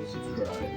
subscribe.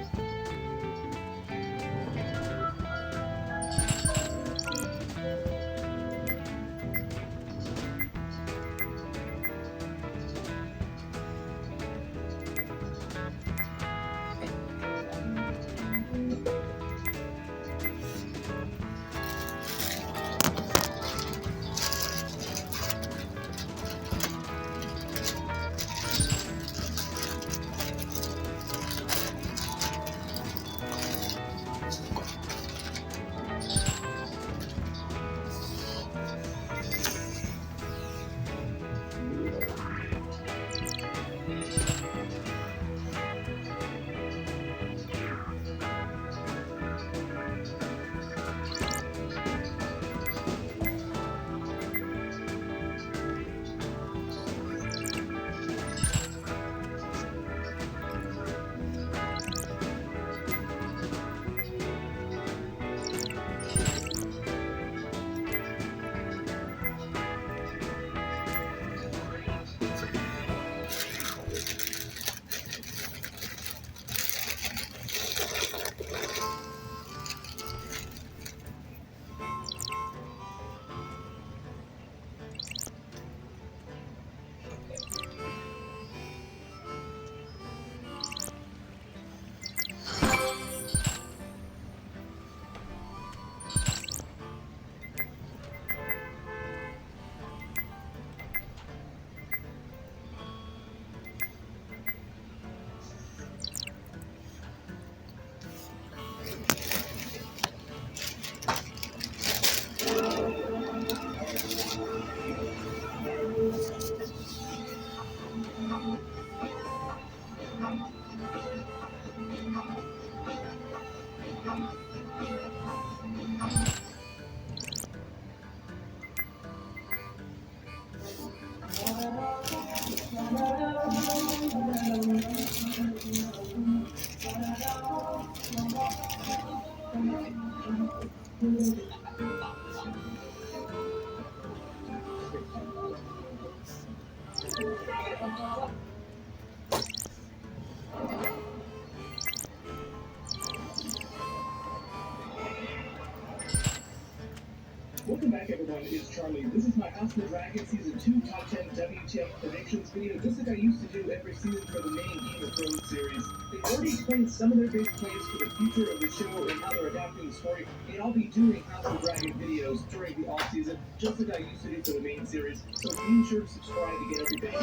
Welcome back, everyone. It's Charlie. This is my House of the Dragon Season 2 Top 10 WTF Predictions video, just like I used to do every season for the main Game of Thrones series. They've already explained some of their big plans for the future of the show and how they're adapting the story, and I'll be doing House of the Dragon videos during the off-season, just like I used to do for the main series, so be sure to subscribe to get everything.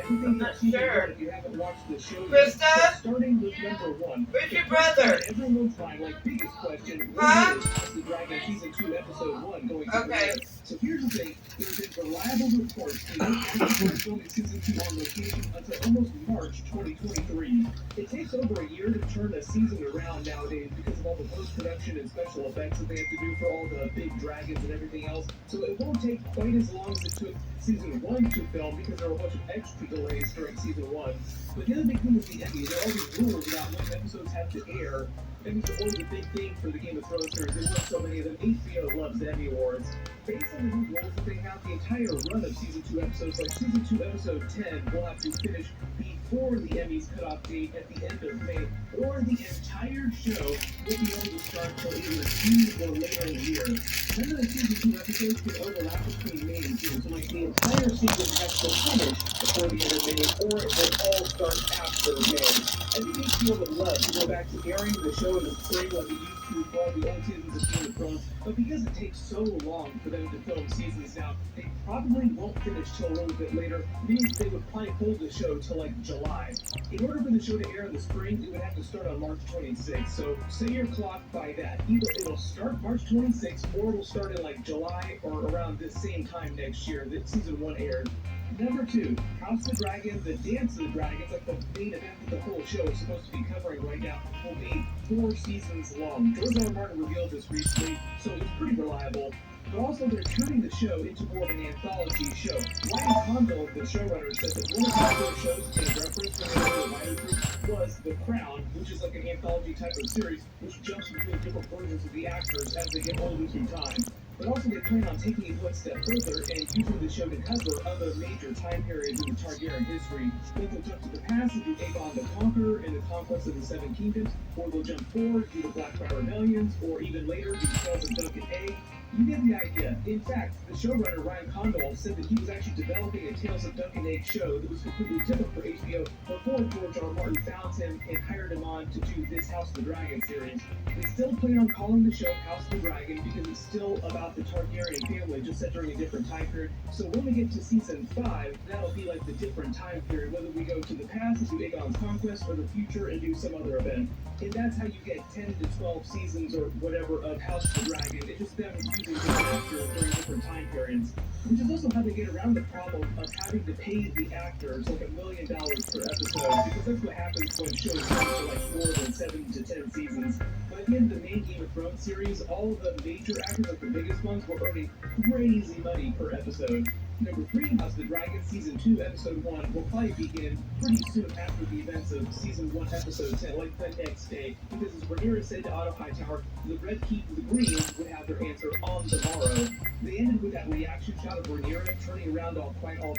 I'm not sure. If you haven't watched the show yet, so starting with number 1. Where's your brother? Everyone's mind, biggest question, Huh? when is House of the Dragon Season 2 Episode 1 going to Okay. premiere? So here's the thing, there's been reliable reports that won't actually filming Season 2 on location until almost March 2023. It takes over a year to turn a season around nowadays because of all the post-production and special effects that they have to do for all the big dragons and everything else. So it won't take quite as long as it took Season 1 to film because there were a bunch of extra delays during Season 1. But the other big thing with the Emmys, there are all these rules about when episodes have to air. Emmys are always a big thing for the Game of Thrones series. They want so many of them. HBO loves the Emmy Awards. Based on the new rules that they have, the entire run of Season 2 episodes, like Season 2 Episode 10, will have to finish before the Emmys cutoff date at the end of May, or the entire show will be able to start till either June or later in the year. Some of the Season 2 episodes can overlap between May and June, so the entire season has to finish before the end of May, or it will all start after May. I think HBO would love to go back to airing the show in the spring like it used to for all the old seasons of Game of Thrones, but because it takes so long for them to film seasons now, they probably won't finish till a little bit later, meaning they would probably hold the show till July. In order for the show to air in the spring, it would have to start on March 26th, so set your clock by that. Either it'll start March 26th, or it'll start in July or around this same time next year that Season 1 aired. Number 2, House of the Dragon, the Dance of the Dragons, the main event that the whole show is supposed to be covering right now, will be 4 seasons long. George R. R. Martin revealed this recently, so it's pretty reliable. But also, they're turning the show into more of an anthology show. Ryan Condal, the showrunner, said that one of the first shows that they referenced when they were the writer group was The Crown, which is like an anthology type of series, which jumps between different versions of the actors as they get older through time. But also they plan on taking it one step further and using the show to cover other major time periods in the Targaryen history. They'll jump to the past and do Aegon the Conqueror and the conquest of the Seven Kingdoms, or they'll jump forward, do the Blackfire Rebellions, or even later, do the Tales of Duncan Egg. You get the idea. In fact, the showrunner Ryan Condal said that he was actually developing a Tales of Duncan Egg show that was completely different for HBO before George R. R. Martin found him and hired him on to do this House of the Dragon series. They still plan on calling the show House of the Dragon because it's still about the Targaryen family, just set during a different time period. So when we get to season 5, that'll be like the different time period, whether we go to the past and do Aegon's Conquest or the future and do some other event. And that's how you get 10 to 12 seasons or whatever of House of the Dragon. It's just them using different actors during different time periods. Which is also how they get around the problem of having to pay the actors like $1 million per episode, because that's what happens when shows run for like more than 7 to 10 seasons. But at the end of the main Game of Thrones series, all of the major actors, like the biggest ones, were earning crazy money per episode. Number 3, House of the Dragon, Season 2, Episode 1, will probably begin pretty soon after the events of Season 1, Episode 10, like the next day. Because as Rhaenyra said to Otto Hightower, the Red Keep and the Greens would have their answer on the morrow. They ended with that reaction shot of Rhaenyra turning around all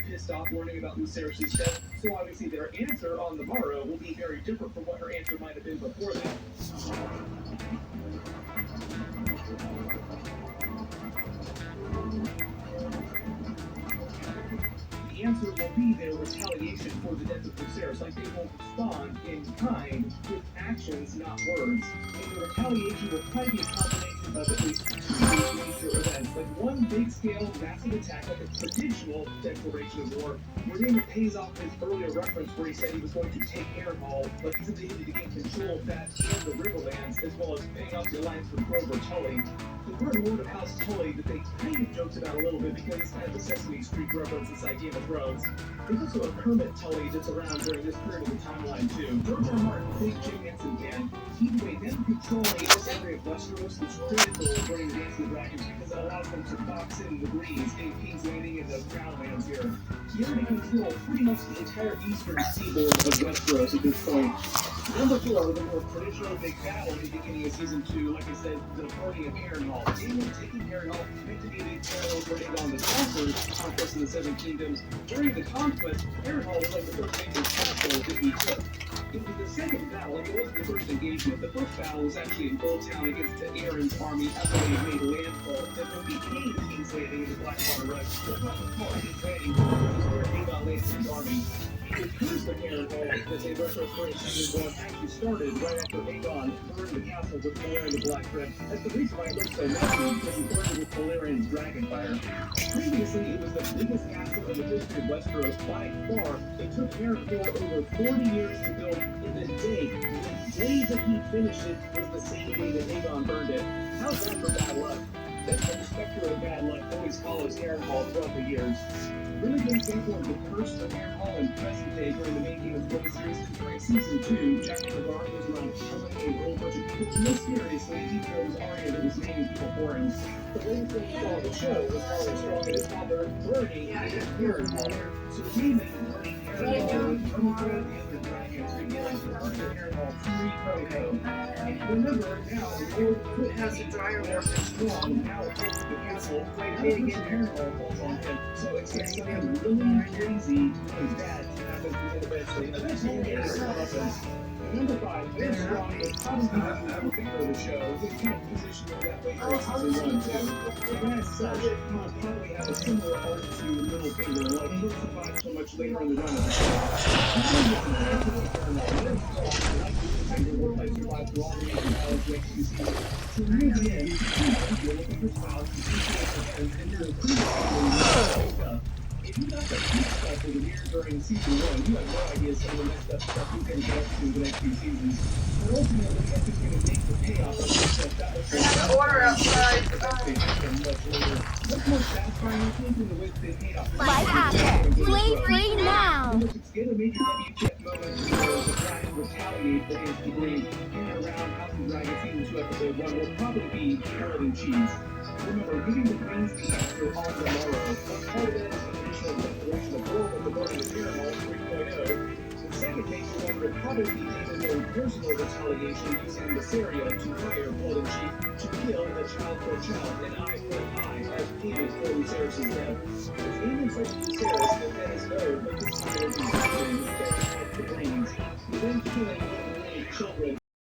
pissed off, warning about Lucerys' death. So obviously their answer on the morrow will be very different from what her answer might have been before that. The answer will be their retaliation for the death of Lucerys. Like, they will respond in kind with actions, not words. And the retaliation will probably be a combination of at least 2 major events. Like one big-scale, massive attack, like a traditional declaration of war, where Daemon pays off his earlier reference where he said he was going to take Harrenhal, like he's intended to gain control of that and the Riverlands, as well as paying off the alliance with Grover Tully. The third lord of House Tully that they kind of joked about a little bit because it's kind of a Sesame Street reference inside Game of Thrones. There's also a Kermit Tully that's around during this period of the timeline too. George R. R. Martin, big Jim Henson fan. Either way, them controlling this area of Westeros is critical during the Dance of the Dragons because it allows them to box in the Greens, in King's Landing and the Crownlands here. You already control pretty much the entire eastern seaboard of Westeros at this point. Number 4, the more traditional big battle at the beginning of Season 2, like I said, the burning of Harrenhal. Daemon taking Harrenhal, meant to be the Harrenhal burning on the Conqueror's conquest of the Seven Kingdoms. During the conquest, Harrenhal was like the first major castle that he took. It was the second battle, like it wasn't the first engagement. The first battle was actually in Old Town against Aaron's army after they made landfall. That then became King's Landing in the Blackwater Run. That's not the call King's Landing, which is where Aegon landed his army. The Curse of Harrenhal that they referenced in Season 1 actually started right after Aegon burned the castle with Valyrian the Black Thread. That's the reason why it looks so messy, because he burned it with Valyrian's Dragonfire. Previously, it was the biggest castle in the history of Westeros by far. It took Harrenhal over 40 years to build. In the day that he finished it was the same day that Aegon burned it. How's that for bad luck? That's why the specter of bad luck always follows Harrenhal throughout the years. Really good example of the curse of Harrenhal in present day during the main Game of Thrones series. During Season 2, Jack Navarro goes around killing a whole bunch of people. Mysteriously, he throws Arya that was naming people for him. The way things saw the show was how strong his father burning Harrenhal. So Daemon burning Harrenhal, burning the other dragons, revealing the burning of Harrenhal to and remember, now the Lord could have a dryer more strong. Now it goes to the castle. Harrenhal falls on him. So expect something really crazy, really bad to happen to him eventually. Eventually, it happens. Number 5, very strong, but probably not the figure of the show. They can't position him that way for Season 1 and 2. And as such, he will probably have a similar arc to Littlefinger, like he'll survive so much later in the run of the show. Littlefinger will play survive through all the major battles next 2 seasons. So near the end, you're looking for styles to see and you're pretty if you got that deep stuff over here during Season 1, you have no idea some of the messed up stuff you can get up to the next few seasons. But ultimately, that's just going to make the payoff of this stuff that much more satisfying. Order outside. Much later. What's more satisfying, I think, in the way they paid off. Like Apple. Play now. The most extended major WTF moment was the Dragon retaliate against the Green in and around House of the Dragon Season 2 Episode 1 will probably be carrot and cheese. Remember, giving the Greens the answer on the morrow. Part of that is the initial declaration of war with the burning of Harrenhal 3.0. The second major one will probably be even more personal retaliation using Viserion to hire Blood and Chief to kill a child for a child, an eye for an eye. authorities have pleaded for Luceris' death. The family said to Luceris that Dennis O. looked inside of the brain that had the brains, then killing one of the related children